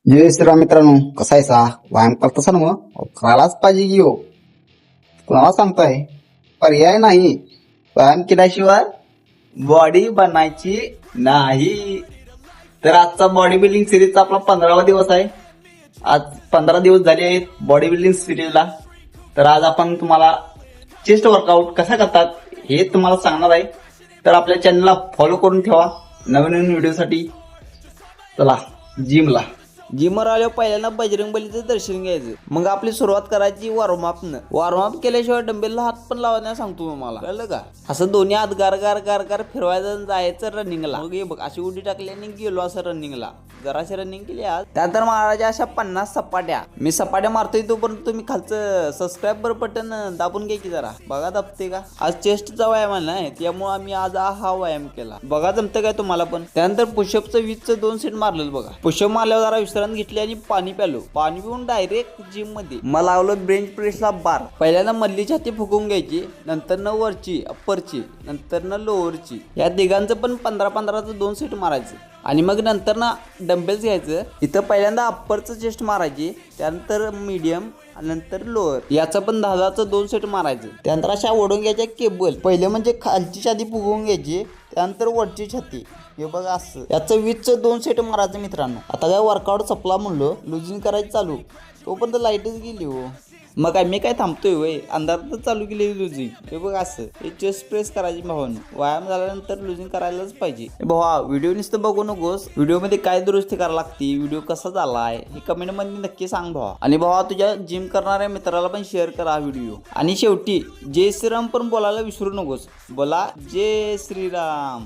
जय श्रीराम मित्रांनो, कसा आहे सा व्यायाम करतासा ना मग करायलाच पाहिजे की हो. कुणाला सांगताय पर्याय नाही. व्यायाम केल्याशिवाय बॉडी बनायची नाही. तर आजचा बॉडी बिल्डिंग सिरीजचा आपला 15वा दिवस आहे. आज 15 दिवस झाले आहेत बॉडी बिल्डिंग सिरीजला. तर आज आपण तुम्हाला चेस्ट वर्कआउट कसा करतात हे तुम्हाला सांगणार आहे. तर आपल्या चॅनलला फॉलो करून ठेवा नवीन नवीन व्हिडिओसाठी. चला जिमला. जिमवर आल्यावर पहिल्यांदा बजरंगबलीचं दर्शन घ्यायचं. मग आपली सुरुवात करायची वॉर्मअपनं. वॉर्मअप केल्याशिवाय डंबेलला हात पण लावण्यास सांगतो मला, कळलं का? असं दोन्ही हात गार गार गार गार फिरवायचं आणि जायचं रनिंगला. मग हे बघ अशी उडी टाकली आणि गेलो असं रनिंगला. जराशी रनिंग केली आज. त्यानंतर मारायच्या अशा 50 सपाट्या. मी सपाट्या मारतोय तोपर्यंत तुम्ही खालचं सबस्क्राईब बटन दाबून घ्या की जरा. बघा दाबते का? आज चेस्टचा व्यायाम आहे त्यामुळे आम्ही आज हा व्यायाम केला. बघा जमतं काय तुम्हाला पण. त्यानंतर पुशअपचं 20चं 2 सेट मारलेलं बघा. पुशअप मारल्यावर जरा विश्रांती घेतली आणि पाणी प्यालो. पाणी पिऊन डायरेक्ट जिम मध्ये मला लावलं बेंच प्रेसला बार. पहिल्यांदा मधली छाती फुगवून घ्यायची, नंतर न वरची अप्परची, नंतर न लोअरची. या तिघांचं पण 15-15चं 2 सेट मारायचं. आणि मग नंतर ना डंबेल्स घ्यायचं. इथं पहिल्यांदा अप्परचं चेस्ट मारायची, त्यानंतर मीडियम, नंतर लोअर. याचं पण 10-10चं 2 सेट मारायचं. त्यानंतर अशा ओढून घ्यायच्या केबल. पहिले म्हणजे खालची छाती फुगवून घ्यायची, त्यानंतर वरची छाती. हे बघा असं. याचं 20चं 2 सेट मारायचं मित्रांनो. आता काय वर्कआउट संपला म्हणलो, लुजिंग करायची चालू. तोपर्यंत लाईटच गेली हो. मग काय मी काय थांबतोय वय, अंधारातच चालू केली लुजिंग. हे बघ असं. हे चेस्ट प्रेस करायची भावानं. व्यायाम झाल्यानंतर लुजिंग करायलाच पाहिजे. भावा व्हिडिओ नुसतं बघू नकोस. व्हिडिओमध्ये काय दुरुस्ती करायला लागते, व्हिडिओ कसा झालाय हे कमेंट मध्ये नक्की सांग भावा. आणि भावा तुझ्या जिम करणाऱ्या मित्राला पण शेअर करा हा व्हिडिओ. आणि शेवटी जय श्रीराम पण बोलायला विसरू नकोस. बोला जय श्रीराम.